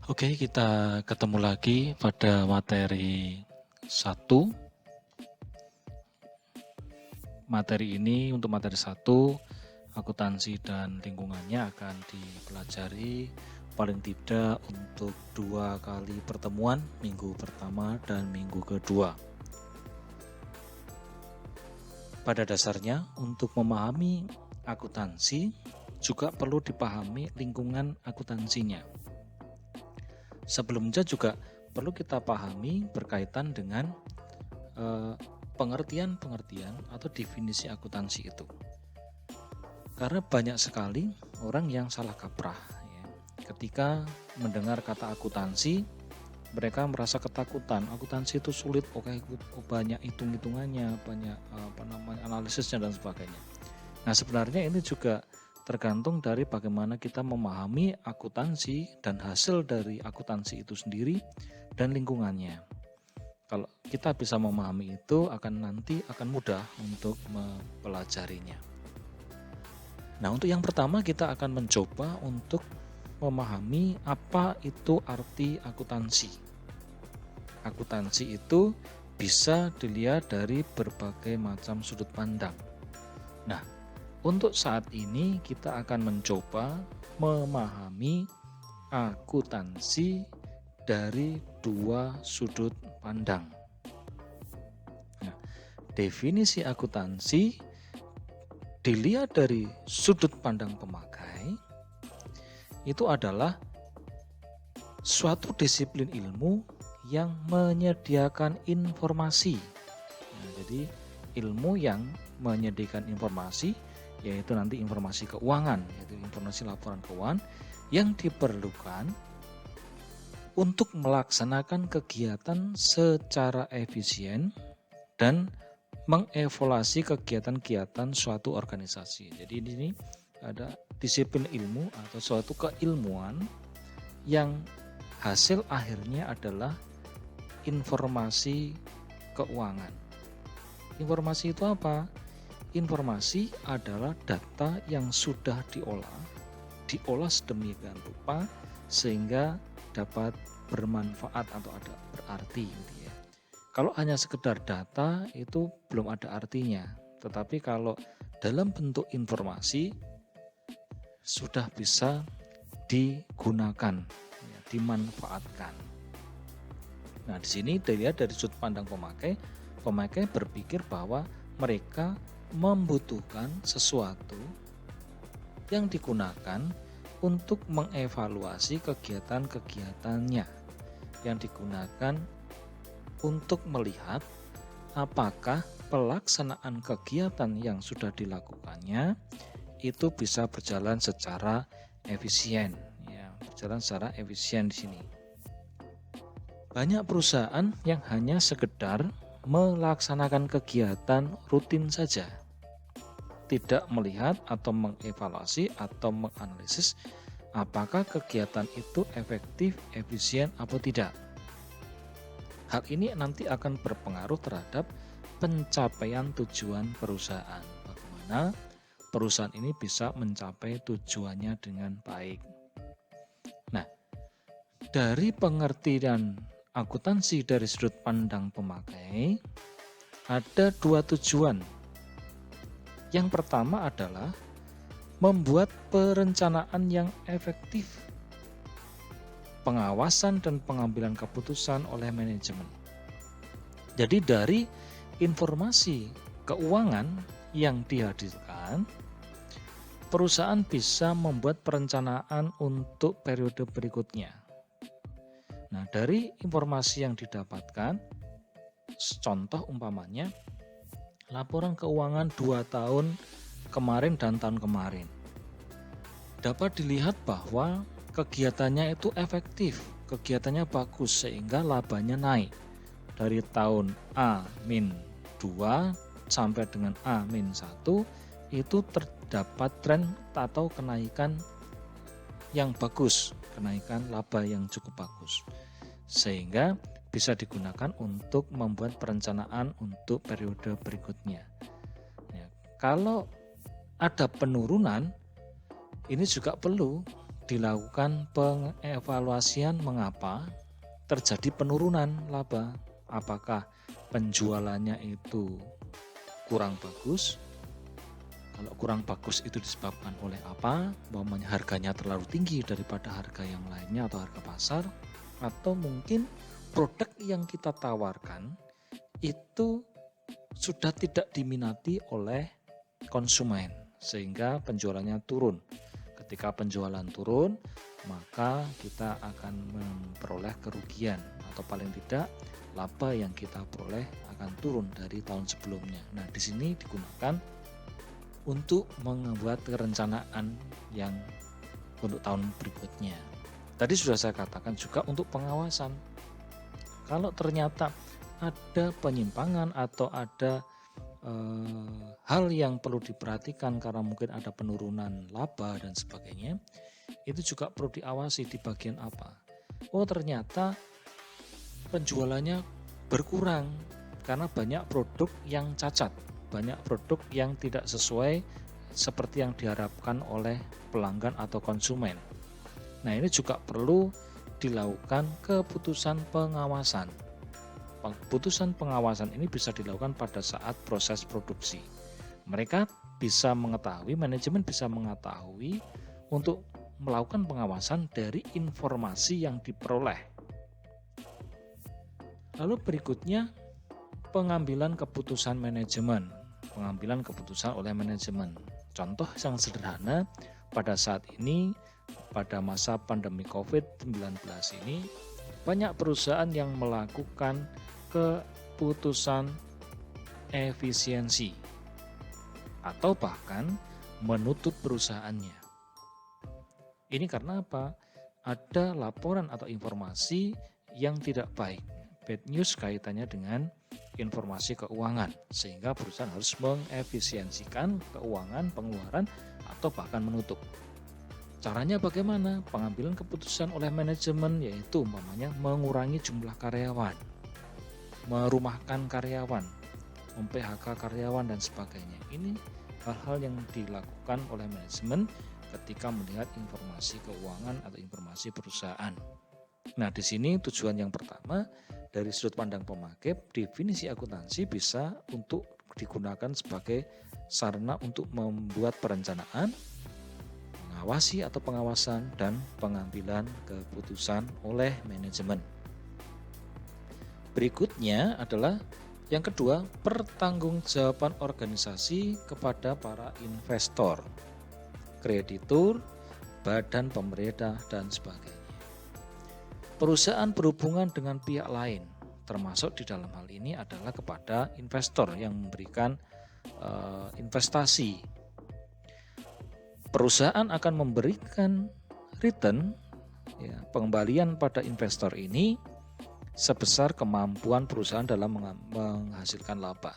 Oke, kita ketemu lagi pada materi 1. Materi ini untuk materi 1, akuntansi dan lingkungannya akan dipelajari paling tidak untuk 2 kali pertemuan, minggu pertama dan minggu kedua. Pada dasarnya, untuk memahami akuntansi juga perlu dipahami lingkungan akuntansinya. Sebelumnya juga perlu kita pahami berkaitan dengan pengertian-pengertian atau definisi akuntansi itu. Karena banyak sekali orang yang salah kaprah ya. Ketika mendengar kata akuntansi, mereka merasa ketakutan. Akuntansi itu sulit, banyak hitung-hitungannya, banyak analisisnya dan sebagainya. Nah, sebenarnya ini juga tergantung dari bagaimana kita memahami akuntansi dan hasil dari akuntansi itu sendiri dan lingkungannya. Kalau kita bisa memahami itu nanti akan mudah untuk mempelajarinya. Nah, untuk yang pertama kita akan mencoba untuk memahami apa itu arti akuntansi. Akuntansi itu bisa dilihat dari berbagai macam sudut pandang. Nah, untuk saat ini kita akan mencoba memahami akuntansi dari 2 sudut pandang. Nah, definisi akuntansi dilihat dari sudut pandang pemakai itu adalah suatu disiplin ilmu yang menyediakan informasi. Nah, jadi ilmu yang menyediakan informasi yaitu nanti informasi keuangan, yaitu informasi laporan keuangan yang diperlukan untuk melaksanakan kegiatan secara efisien dan mengevaluasi kegiatan-kegiatan suatu organisasi. Jadi di sini ada disiplin ilmu atau suatu keilmuan yang hasil akhirnya adalah informasi keuangan. Informasi itu apa? Informasi adalah data yang sudah diolah sedemikian rupa sehingga dapat bermanfaat atau ada berarti gitu ya. Kalau hanya sekedar data itu belum ada artinya, tetapi kalau dalam bentuk informasi sudah bisa digunakan, ya, dimanfaatkan. Nah, di sini dilihat dari sudut pandang pemakai berpikir bahwa mereka membutuhkan sesuatu yang digunakan untuk mengevaluasi kegiatan-kegiatannya, yang digunakan untuk melihat apakah pelaksanaan kegiatan yang sudah dilakukannya itu bisa berjalan secara efisien, ya, berjalan secara efisien di sini. Banyak perusahaan yang hanya sekedar melaksanakan kegiatan rutin saja, tidak melihat atau mengevaluasi atau menganalisis apakah kegiatan itu efektif, efisien atau tidak. Hal ini nanti akan berpengaruh terhadap pencapaian tujuan perusahaan. Bagaimana perusahaan ini bisa mencapai tujuannya dengan baik. Nah, dari pengertian akuntansi dari sudut pandang pemakai, ada 2 tujuan. Yang pertama adalah membuat perencanaan yang efektif, pengawasan dan pengambilan keputusan oleh manajemen. Jadi dari informasi keuangan yang dihadirkan, perusahaan bisa membuat perencanaan untuk periode berikutnya. Nah, dari informasi yang didapatkan, contoh umpamanya laporan keuangan 2 tahun kemarin dan tahun kemarin, dapat dilihat bahwa kegiatannya itu efektif, kegiatannya bagus sehingga labanya naik dari tahun A 2 sampai dengan A-1 itu terdapat tren atau kenaikan yang bagus, kenaikan laba yang cukup bagus, sehingga bisa digunakan untuk membuat perencanaan untuk periode berikutnya. Ya, kalau ada penurunan, ini juga perlu dilakukan pengevaluasian mengapa terjadi penurunan laba. Apakah penjualannya itu kurang bagus? Kalau kurang bagus itu disebabkan oleh apa? Umpamanya harganya terlalu tinggi daripada harga yang lainnya atau harga pasar, atau mungkin produk yang kita tawarkan itu sudah tidak diminati oleh konsumen sehingga penjualannya turun. Ketika penjualan turun, maka kita akan memperoleh kerugian atau paling tidak laba yang kita peroleh akan turun dari tahun sebelumnya. Nah, di sini digunakan untuk membuat perencanaan yang untuk tahun berikutnya. Tadi sudah saya katakan juga untuk pengawasan. Kalau ternyata ada penyimpangan atau ada hal yang perlu diperhatikan karena mungkin ada penurunan laba dan sebagainya, itu juga perlu diawasi di bagian apa. Oh, ternyata penjualannya berkurang karena banyak produk yang cacat, banyak produk yang tidak sesuai seperti yang diharapkan oleh pelanggan atau konsumen. Nah, ini juga perlu dilakukan keputusan pengawasan. Keputusan pengawasan ini bisa dilakukan pada saat proses produksi. Mereka bisa mengetahui, manajemen bisa mengetahui untuk melakukan pengawasan dari informasi yang diperoleh. Lalu berikutnya, pengambilan keputusan manajemen. Pengambilan keputusan oleh manajemen. Contoh yang sederhana, pada saat ini, pada masa pandemi COVID-19 ini, banyak perusahaan yang melakukan keputusan efisiensi atau bahkan menutup perusahaannya. Ini karena apa? Ada laporan atau informasi yang tidak baik, bad news kaitannya dengan informasi keuangan, sehingga perusahaan harus mengefisiensikan keuangan, pengeluaran, atau bahkan menutup. Caranya bagaimana? Pengambilan keputusan oleh manajemen yaitu umpamanya mengurangi jumlah karyawan, merumahkan karyawan, mem-PHK karyawan dan sebagainya. Ini hal-hal yang dilakukan oleh manajemen ketika melihat informasi keuangan atau informasi perusahaan. Nah, di sini tujuan yang pertama dari sudut pandang pemakai, definisi akuntansi bisa untuk digunakan sebagai sarana untuk membuat perencanaan, mengawasi atau pengawasan, dan pengambilan keputusan oleh manajemen. Berikutnya adalah yang kedua, pertanggungjawaban organisasi kepada para investor, kreditur, badan pemerintah, dan sebagainya. Perusahaan berhubungan dengan pihak lain, termasuk di dalam hal ini adalah kepada investor yang memberikan investasi. Perusahaan akan memberikan return, pengembalian pada investor ini sebesar kemampuan perusahaan dalam menghasilkan laba.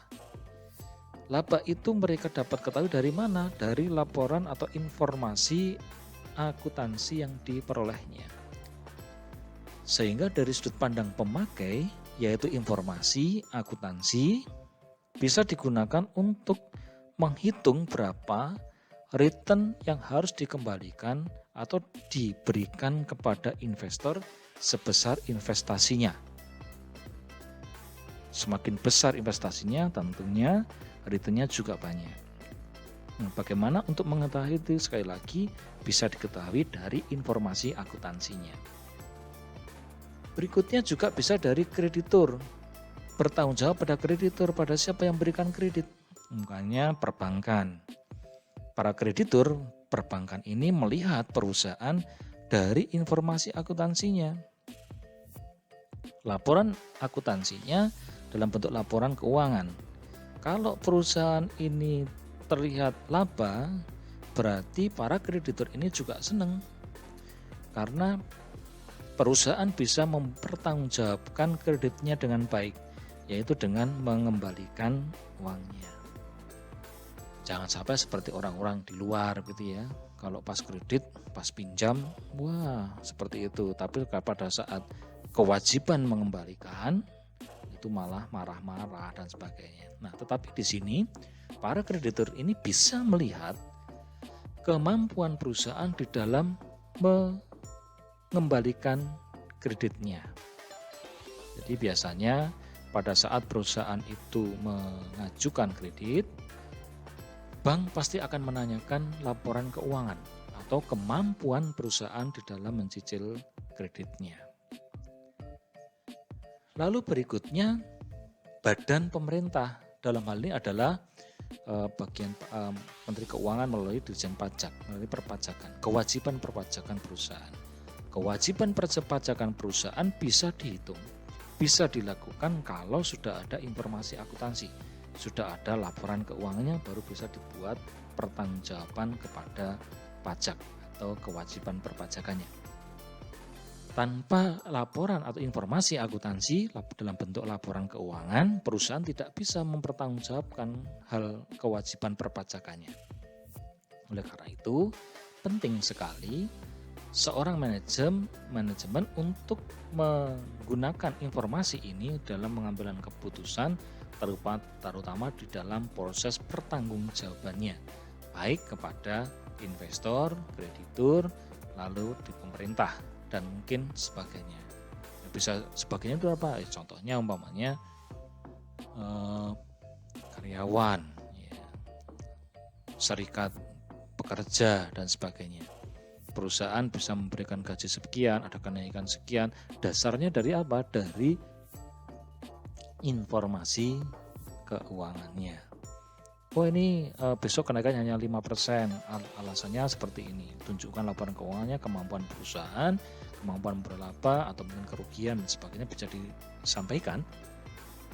Laba itu mereka dapat ketahui dari mana? Dari laporan atau informasi akuntansi yang diperolehnya. Sehingga dari sudut pandang pemakai, yaitu informasi akuntansi, bisa digunakan untuk menghitung berapa return yang harus dikembalikan atau diberikan kepada investor sebesar investasinya. Semakin besar investasinya, tentunya returnnya juga banyak. Nah, bagaimana untuk mengetahui itu? Sekali lagi bisa diketahui dari informasi akuntansinya. Berikutnya juga bisa dari kreditur. Bertanggung jawab pada kreditur, pada siapa yang berikan kredit? Makanya perbankan. Para kreditur perbankan ini melihat perusahaan dari informasi akuntansinya. Laporan akuntansinya dalam bentuk laporan keuangan. Kalau perusahaan ini terlihat laba, berarti para kreditur ini juga senang. Karena perusahaan bisa mempertanggungjawabkan kreditnya dengan baik. yaitu dengan mengembalikan uangnya. Jangan sampai seperti orang-orang di luar gitu ya. Kalau pas kredit, pas pinjam, wah seperti itu. Tapi pada saat kewajiban mengembalikan, itu malah marah-marah dan sebagainya. Nah, tetapi di sini para kreditur ini bisa melihat kemampuan perusahaan di dalam mengembalikan kreditnya. Jadi biasanya pada saat perusahaan itu mengajukan kredit, bank pasti akan menanyakan laporan keuangan atau kemampuan perusahaan di dalam mencicil kreditnya. Lalu berikutnya, badan pemerintah dalam hal ini adalah bagian Menteri Keuangan melalui Dirjen Pajak, melalui perpajakan, kewajiban perpajakan perusahaan. Kewajiban perpajakan perusahaan bisa dihitung, bisa dilakukan kalau sudah ada informasi akuntansi, sudah ada laporan keuangannya, baru bisa dibuat pertanggungjawaban kepada pajak atau kewajiban perpajakannya. Tanpa laporan atau informasi akuntansi dalam bentuk laporan keuangan, perusahaan tidak bisa mempertanggungjawabkan hal kewajiban perpajakannya. Oleh karena itu, penting sekali seorang manajemen untuk menggunakan informasi ini dalam pengambilan keputusan, terutama di dalam proses pertanggungjawabannya, baik kepada investor, kreditur, lalu di pemerintah, dan mungkin sebagainya. Bisa sebagainya itu apa? Contohnya umpamanya karyawan, ya, serikat pekerja dan sebagainya. Perusahaan bisa memberikan gaji sekian, ada kenaikan sekian. Dasarnya dari apa? Dari informasi keuangannya. Oh ini besok kenaikannya hanya 5%, alasannya seperti ini. Tunjukkan laporan keuangannya, kemampuan perusahaan, kemampuan berlaba atau mungkin kerugian dan sebagainya bisa disampaikan.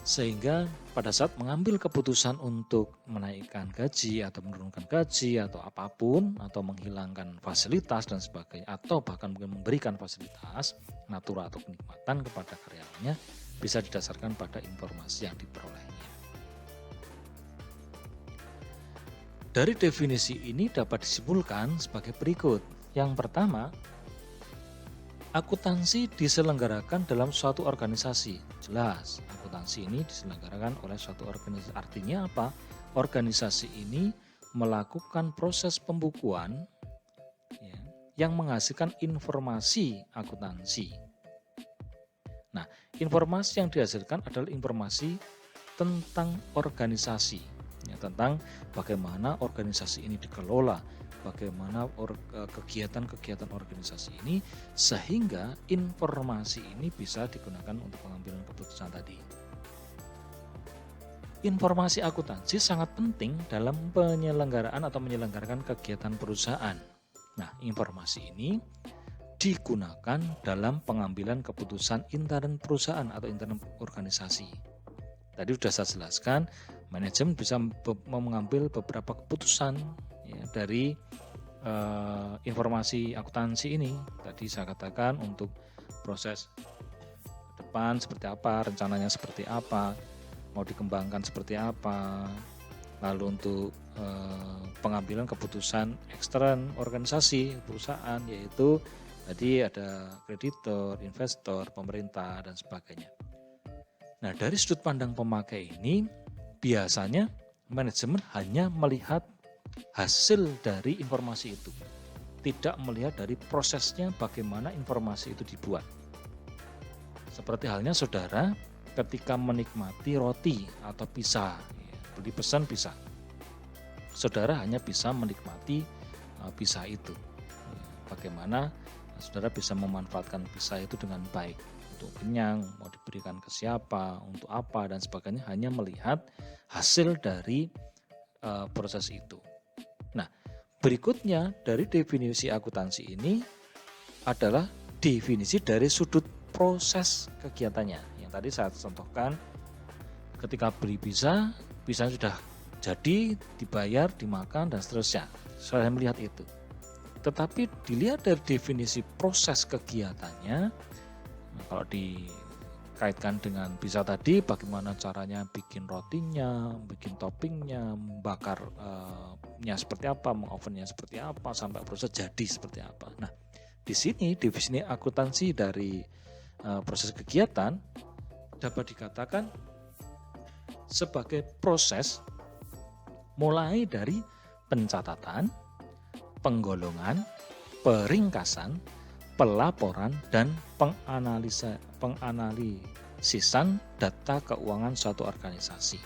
Sehingga pada saat mengambil keputusan untuk menaikkan gaji atau menurunkan gaji atau apapun, atau menghilangkan fasilitas dan sebagainya, atau bahkan mungkin memberikan fasilitas, natura atau kenikmatan kepada karyawannya, bisa didasarkan pada informasi yang diperolehnya. Dari definisi ini dapat disimpulkan sebagai berikut. Yang pertama, akuntansi diselenggarakan dalam suatu organisasi. Jelas, akuntansi ini diselenggarakan oleh suatu organisasi. Artinya apa? Organisasi ini melakukan proses pembukuan ya, yang menghasilkan informasi akuntansi. Nah, informasi yang dihasilkan adalah informasi tentang organisasi. Ya, tentang bagaimana organisasi ini dikelola, bagaimana kegiatan-kegiatan organisasi ini, sehingga informasi ini bisa digunakan untuk pengambilan keputusan tadi. Informasi akuntansi sangat penting dalam penyelenggaraan atau menyelenggarakan kegiatan perusahaan. Nah, informasi ini digunakan dalam pengambilan keputusan intern perusahaan atau intern organisasi. Tadi sudah saya jelaskan, manajemen bisa mengambil beberapa keputusan ya, dari informasi akuntansi ini. Tadi saya katakan untuk proses ke depan seperti apa, rencananya seperti apa, mau dikembangkan seperti apa. Lalu untuk pengambilan keputusan ekstern organisasi perusahaan, yaitu tadi ada kreditor, investor, pemerintah dan sebagainya. Nah, dari sudut pandang pemakai ini, biasanya manajemen hanya melihat hasil dari informasi itu, tidak melihat dari prosesnya bagaimana informasi itu dibuat. Seperti halnya saudara ketika menikmati roti atau pizza, ya, beli pesan pizza, saudara hanya bisa menikmati pizza itu. Ya, bagaimana saudara bisa memanfaatkan pizza itu dengan baik, untuk kenyang, mau diberikan ke siapa, untuk apa dan sebagainya, hanya melihat hasil dari proses itu. Nah, berikutnya dari definisi akuntansi ini adalah definisi dari sudut proses kegiatannya. Yang tadi saya contohkan, ketika beli pizza sudah jadi, dibayar, dimakan dan seterusnya. Saya melihat itu. Tetapi dilihat dari definisi proses kegiatannya, kalau di kaitkan dengan bisa tadi bagaimana caranya bikin rotinya, bikin toppingnya, bakarnya seperti apa, mengovennya seperti apa, sampai proses jadi seperti apa. Nah, di sini divisi akuntansi dari proses kegiatan dapat dikatakan sebagai proses mulai dari pencatatan, penggolongan, peringkasan, pelaporan, dan penganalisisan data keuangan suatu organisasi.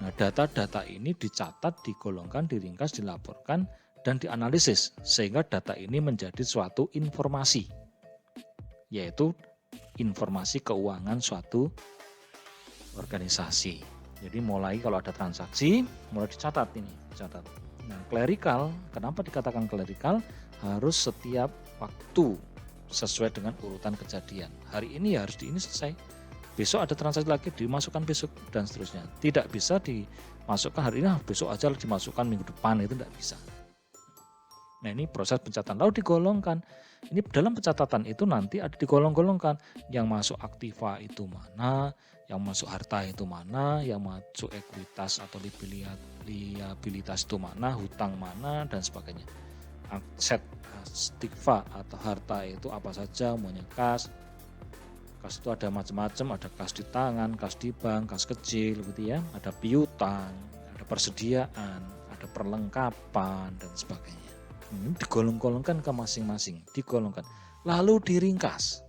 Nah, data-data ini dicatat, digolongkan, diringkas, dilaporkan, dan dianalisis sehingga data ini menjadi suatu informasi, yaitu informasi keuangan suatu organisasi. Jadi mulai kalau ada transaksi, mulai dicatat ini, dicatat. Nah, clerical, kenapa dikatakan clerical? Harus setiap waktu sesuai dengan urutan kejadian. Hari ini ya harus ini selesai. Besok ada transaksi lagi, dimasukkan besok dan seterusnya. Tidak bisa dimasukkan hari ini, besok aja dimasukkan minggu depan, itu tidak bisa. Nah, ini proses pencatatan. Lalu digolongkan. Ini dalam pencatatan itu nanti ada digolong-golongkan. Yang masuk aktiva itu mana, yang masuk harta itu mana, yang masuk ekuitas atau liabilitas itu mana, hutang mana, dan sebagainya. Aset aktiva atau harta itu apa saja, maunya kas itu ada macam-macam, ada kas di tangan, kas di bank, kas kecil gitu ya, ada piutang, ada persediaan, ada perlengkapan dan sebagainya. Ini digolong-golongkan ke masing-masing, digolongkan lalu diringkas.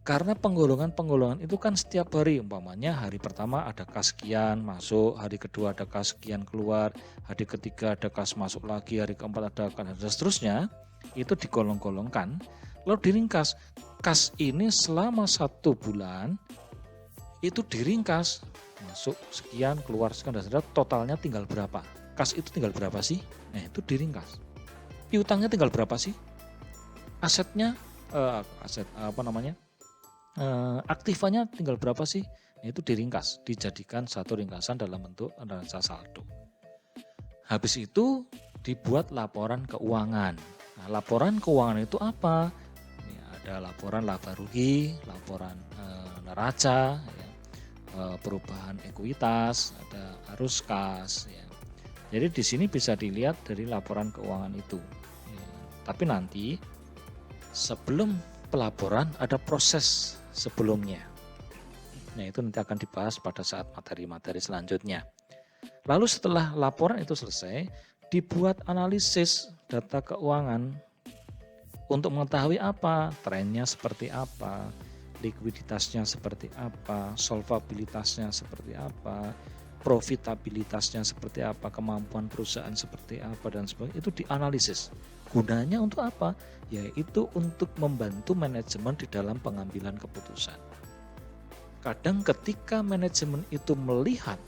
Karena penggolongan itu kan setiap hari, umpamanya hari pertama ada kas sekian masuk, hari kedua ada kas sekian keluar, hari ketiga ada kas masuk lagi, hari keempat ada kas, dan seterusnya, itu digolong-golongkan, lalu diringkas. Kas ini selama 1 bulan itu diringkas, masuk sekian, keluar sekian, dan totalnya tinggal berapa? Kas itu tinggal berapa sih? Nah, itu diringkas. Piutangnya tinggal berapa sih? Asetnya, aktivanya tinggal berapa sih? Itu diringkas, dijadikan satu ringkasan dalam bentuk analisa saldo. Habis itu dibuat laporan keuangan. Nah, laporan keuangan itu apa? Ini ada laporan laba rugi, laporan neraca, ya, perubahan ekuitas, ada arus kas. Ya. Jadi di sini bisa dilihat dari laporan keuangan itu. Ya. Tapi nanti sebelum pelaporan ada proses sebelumnya. Nah, itu nanti akan dibahas pada saat materi-materi selanjutnya. Lalu setelah laporan itu selesai, dibuat analisis data keuangan untuk mengetahui apa, trennya seperti apa, likuiditasnya seperti apa, solvabilitasnya seperti apa, profitabilitasnya seperti apa, kemampuan perusahaan seperti apa, dan sebagainya. Itu dianalisis. Gunanya untuk apa? Yaitu untuk membantu manajemen di dalam pengambilan keputusan. Kadang ketika manajemen itu melihat,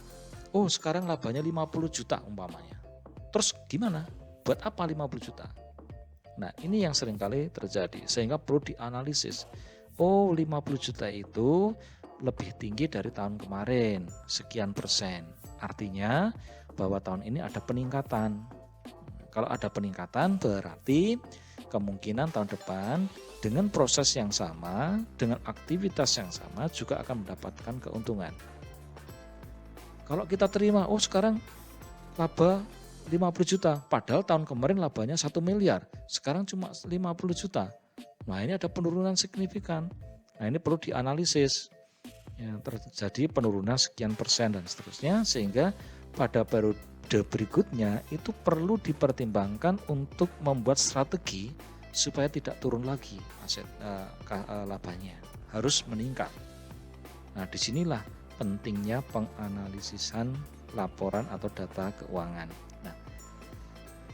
oh sekarang labanya 50 juta umpamanya. Terus gimana? Buat apa 50 juta? Nah, ini yang seringkali terjadi, sehingga perlu dianalisis. Oh, 50 juta itu lebih tinggi dari tahun kemarin, sekian persen. Artinya bahwa tahun ini ada peningkatan. Kalau ada peningkatan berarti kemungkinan tahun depan dengan proses yang sama, dengan aktivitas yang sama juga akan mendapatkan keuntungan. Kalau kita terima, oh sekarang laba 50 juta, padahal tahun kemarin labanya 1 miliar, sekarang cuma 50 juta. Nah, ini ada penurunan signifikan. Nah, ini perlu dianalisis. Ya, terjadi penurunan sekian persen dan seterusnya, sehingga pada periode berikutnya itu perlu dipertimbangkan untuk membuat strategi supaya tidak turun lagi aset labanya, harus meningkat. Nah, disinilah pentingnya penganalisisan laporan atau data keuangan. Nah,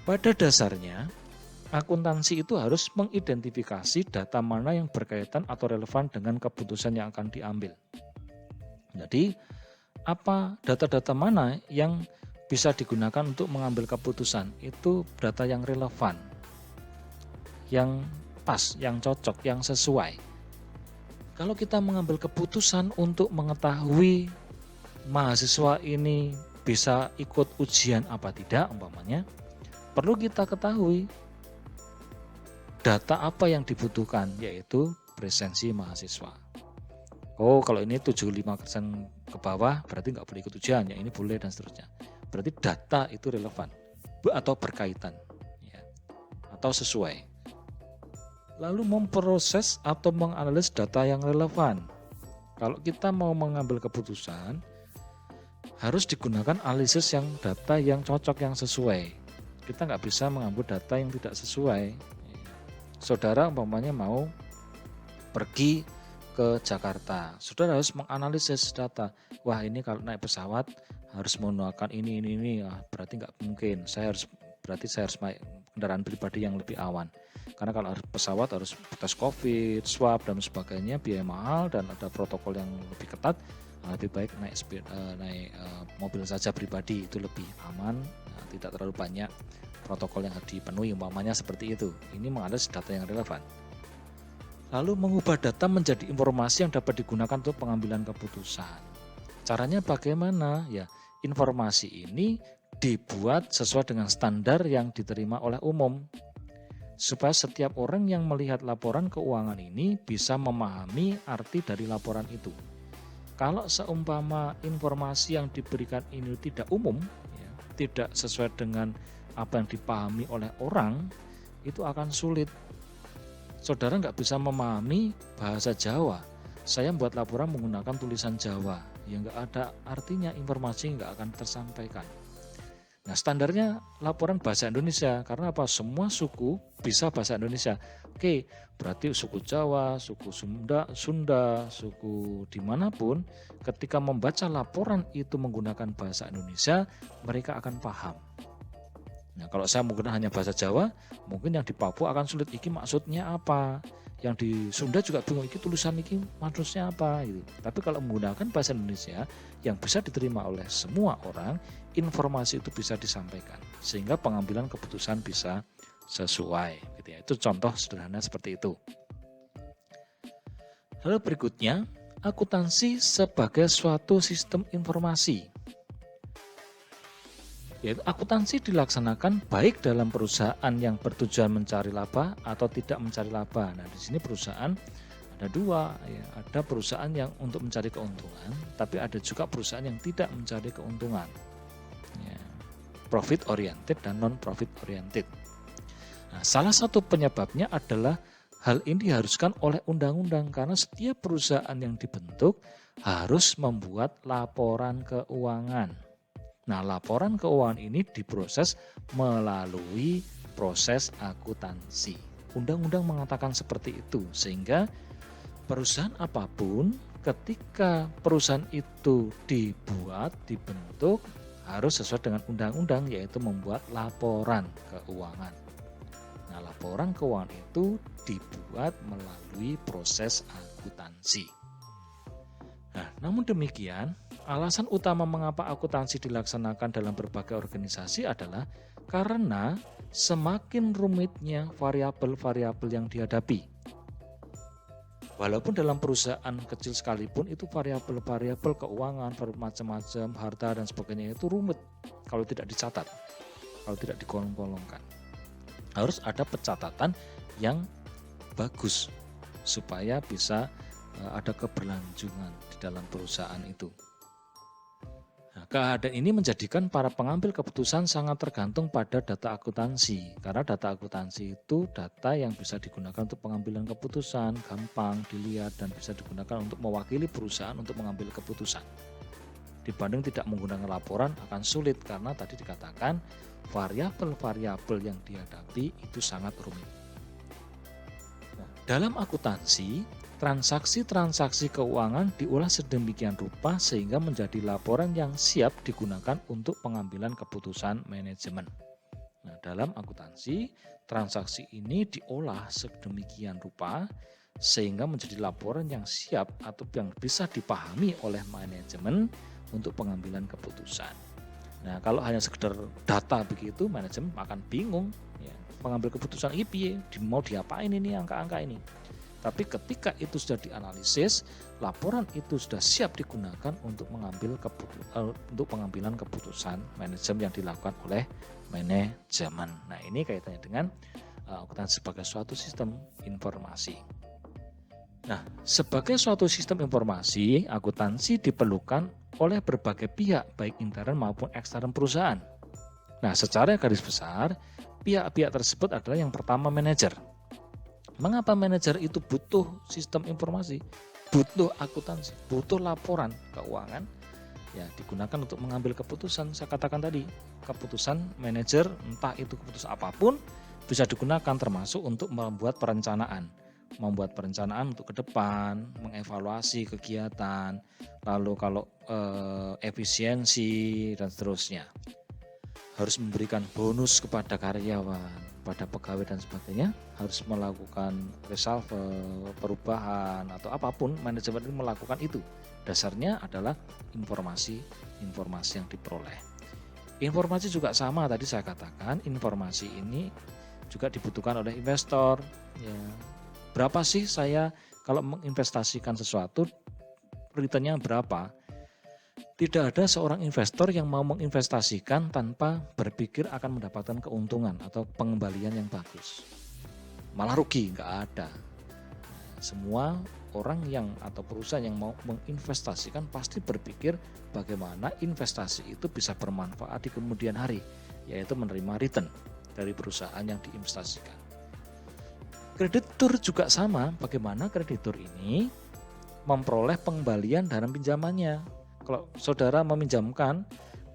pada dasarnya akuntansi itu harus mengidentifikasi data mana yang berkaitan atau relevan dengan keputusan yang akan diambil. Jadi, apa data-data mana yang bisa digunakan untuk mengambil keputusan? Itu data yang relevan, yang pas, yang cocok, yang sesuai. Kalau kita mengambil keputusan untuk mengetahui mahasiswa ini bisa ikut ujian apa tidak umpamanya, perlu kita ketahui data apa yang dibutuhkan, yaitu presensi mahasiswa. Oh, kalau ini 75% ke bawah berarti nggak boleh ikut ujian, ya ini boleh dan seterusnya. Berarti data itu relevan atau berkaitan, ya, atau sesuai. Lalu memproses atau menganalisis data yang relevan. Kalau kita mau mengambil keputusan, harus digunakan analisis yang data yang cocok, yang sesuai. Kita nggak bisa mengambil data yang tidak sesuai. Saudara umpamanya mau pergi ke Jakarta, saudara harus menganalisis data. Wah, ini kalau naik pesawat harus menggunakan ini. Berarti nggak mungkin. Berarti saya harus naik kendaraan pribadi yang lebih aman. Karena kalau pesawat harus tes COVID, swab dan sebagainya, biaya mahal dan ada protokol yang lebih ketat. Lebih baik naik mobil saja pribadi, itu lebih aman, tidak terlalu banyak protokol yang harus dipenuhi, umpamanya seperti itu. Ini menganalisis data yang relevan. Lalu mengubah data menjadi informasi yang dapat digunakan untuk pengambilan keputusan. Caranya bagaimana? Ya, informasi ini dibuat sesuai dengan standar yang diterima oleh umum, supaya setiap orang yang melihat laporan keuangan ini bisa memahami arti dari laporan itu. Kalau seumpama informasi yang diberikan ini tidak umum, ya, tidak sesuai dengan apa yang dipahami oleh orang, itu akan sulit. Saudara nggak bisa memahami bahasa Jawa. Saya membuat laporan menggunakan tulisan Jawa, ya nggak ada artinya, informasi nggak akan tersampaikan. Nah, standarnya laporan bahasa Indonesia, karena apa? Semua suku bisa bahasa Indonesia. Oke, berarti suku Jawa, suku Sunda, suku dimanapun, ketika membaca laporan itu menggunakan bahasa Indonesia, mereka akan paham. Nah, kalau saya menggunakan hanya bahasa Jawa, mungkin yang di Papua akan sulit, iki maksudnya apa? Yang di Sunda juga bingung, iki tulisan iki maksudnya apa gitu. Tapi kalau menggunakan bahasa Indonesia yang bisa diterima oleh semua orang, informasi itu bisa disampaikan sehingga pengambilan keputusan bisa sesuai gitu ya. Itu contoh sederhana seperti itu. Lalu berikutnya, akuntansi sebagai suatu sistem informasi. Yaitu akuntansi dilaksanakan baik dalam perusahaan yang bertujuan mencari laba atau tidak mencari laba. Nah, di sini perusahaan ada dua, ya. Ada perusahaan yang untuk mencari keuntungan, tapi ada juga perusahaan yang tidak mencari keuntungan, ya. Profit oriented dan non profit oriented. Nah, salah satu penyebabnya adalah hal ini diharuskan oleh undang-undang, karena setiap perusahaan yang dibentuk harus membuat laporan keuangan. Nah, laporan keuangan ini diproses melalui proses akuntansi. Undang-undang mengatakan seperti itu, sehingga perusahaan apapun ketika perusahaan itu dibentuk harus sesuai dengan undang-undang, yaitu membuat laporan keuangan. Nah, laporan keuangan itu dibuat melalui proses akuntansi. Nah, namun demikian, alasan utama mengapa akuntansi dilaksanakan dalam berbagai organisasi adalah karena semakin rumitnya variabel-variabel yang dihadapi. Walaupun dalam perusahaan kecil sekalipun itu variabel-variabel keuangan, macam-macam, harta dan sebagainya itu rumit kalau tidak dicatat, kalau tidak dikolong-kolongkan. Harus ada pencatatan yang bagus supaya bisa ada keberlanjutan di dalam perusahaan itu. Nah, keadaan ini menjadikan para pengambil keputusan sangat tergantung pada data akuntansi, karena data akuntansi itu data yang bisa digunakan untuk pengambilan keputusan, gampang dilihat dan bisa digunakan untuk mewakili perusahaan untuk mengambil keputusan. Dibanding tidak menggunakan laporan akan sulit, karena tadi dikatakan variabel-variabel yang dihadapi itu sangat rumit. Nah, dalam akuntansi, transaksi-transaksi keuangan diolah sedemikian rupa sehingga menjadi laporan yang siap digunakan untuk pengambilan keputusan manajemen. Nah, dalam akuntansi, transaksi ini diolah sedemikian rupa sehingga menjadi laporan yang siap atau yang bisa dipahami oleh manajemen untuk pengambilan keputusan. Nah, kalau hanya sekedar data begitu, manajemen akan bingung, ya, pengambil keputusan ini mau diapain ini angka-angka ini. Tapi ketika itu sudah dianalisis, laporan itu sudah siap digunakan untuk untuk pengambilan keputusan manajemen yang dilakukan oleh manajemen. Nah, ini kaitannya dengan akuntansi sebagai suatu sistem informasi. Nah, sebagai suatu sistem informasi, akuntansi diperlukan oleh berbagai pihak, baik intern maupun eksternal perusahaan. Nah, secara garis besar, pihak-pihak tersebut adalah yang pertama manajer. Mengapa manajer itu butuh sistem informasi, butuh akuntansi, butuh laporan keuangan? Ya, digunakan untuk mengambil keputusan. Saya katakan tadi, keputusan manajer, entah itu keputusan apapun, bisa digunakan termasuk untuk membuat perencanaan untuk ke depan, mengevaluasi kegiatan, lalu kalau efisiensi dan seterusnya. Harus memberikan bonus kepada karyawan, pada pegawai dan sebagainya, harus melakukan reshuffle, perubahan atau apapun, manajemen ini melakukan itu. Dasarnya adalah informasi yang diperoleh. Informasi juga sama, tadi saya katakan informasi ini juga dibutuhkan oleh investor. Ya, berapa sih saya kalau menginvestasikan sesuatu, returnnya berapa? Tidak ada seorang investor yang mau menginvestasikan tanpa berpikir akan mendapatkan keuntungan atau pengembalian yang bagus. Malah rugi, nggak ada. Semua orang yang atau perusahaan yang mau menginvestasikan pasti berpikir bagaimana investasi itu bisa bermanfaat di kemudian hari, yaitu menerima return dari perusahaan yang diinvestasikan. Kreditur juga sama, bagaimana kreditur ini memperoleh pengembalian dalam pinjamannya. Kalau saudara meminjamkan,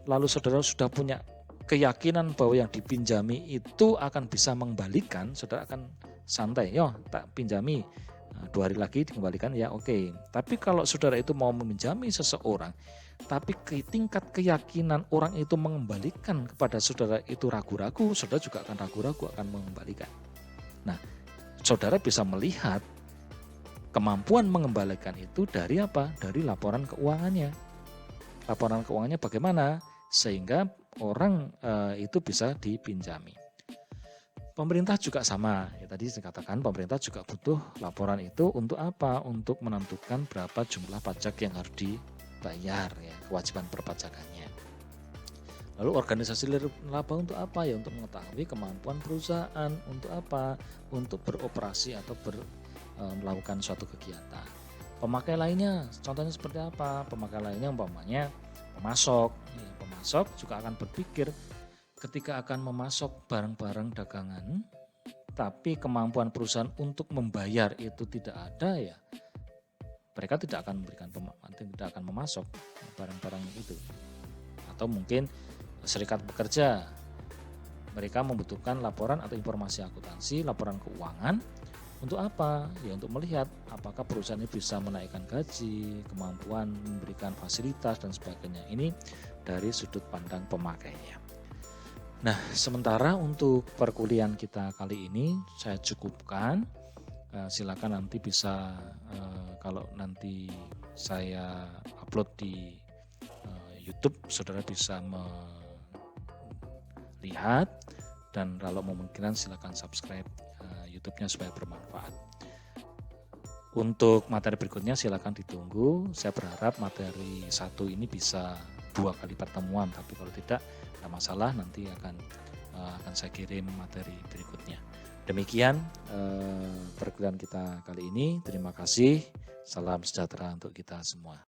lalu saudara sudah punya keyakinan bahwa yang dipinjami itu akan bisa mengembalikan, saudara akan santai, yo tak pinjami, 2 hari lagi dikembalikan, ya oke. Tapi kalau saudara itu mau meminjami seseorang, tapi tingkat keyakinan orang itu mengembalikan kepada saudara itu ragu-ragu, saudara juga akan ragu-ragu akan mengembalikan. Nah, saudara bisa melihat kemampuan mengembalikan itu dari apa? Dari laporan keuangannya. Laporan keuangannya bagaimana sehingga orang itu bisa dipinjami. Pemerintah juga sama, ya tadi saya katakan pemerintah juga butuh laporan itu untuk apa? Untuk menentukan berapa jumlah pajak yang harus dibayar, ya, kewajiban perpajakannya. Lalu organisasi laba untuk apa? Ya untuk mengetahui kemampuan perusahaan, untuk apa? Untuk beroperasi atau melakukan suatu kegiatan. Pemakai lainnya, contohnya seperti apa? Pemakai lainnya umpamanya pemasok. Ya, pemasok juga akan berpikir ketika akan memasok barang-barang dagangan, tapi kemampuan perusahaan untuk membayar itu tidak ada, ya mereka tidak akan memasok barang-barang itu. Atau mungkin serikat pekerja, mereka membutuhkan laporan atau informasi akuntansi, laporan keuangan. Untuk apa? Ya untuk melihat apakah perusahaan ini bisa menaikkan gaji, kemampuan memberikan fasilitas dan sebagainya. Ini dari sudut pandang pemakainya. Nah, sementara untuk perkuliahan kita kali ini saya cukupkan. Silakan nanti bisa kalau nanti saya upload di YouTube, saudara bisa melihat, dan kalau memungkinkan silakan subscribe YouTube-nya supaya bermanfaat. Untuk materi berikutnya silakan ditunggu. Saya berharap materi 1 ini bisa 2 kali pertemuan, tapi kalau tidak masalah, nanti akan saya kirim materi berikutnya. Demikian perkuliahan kita kali ini. Terima kasih. Salam sejahtera untuk kita semua.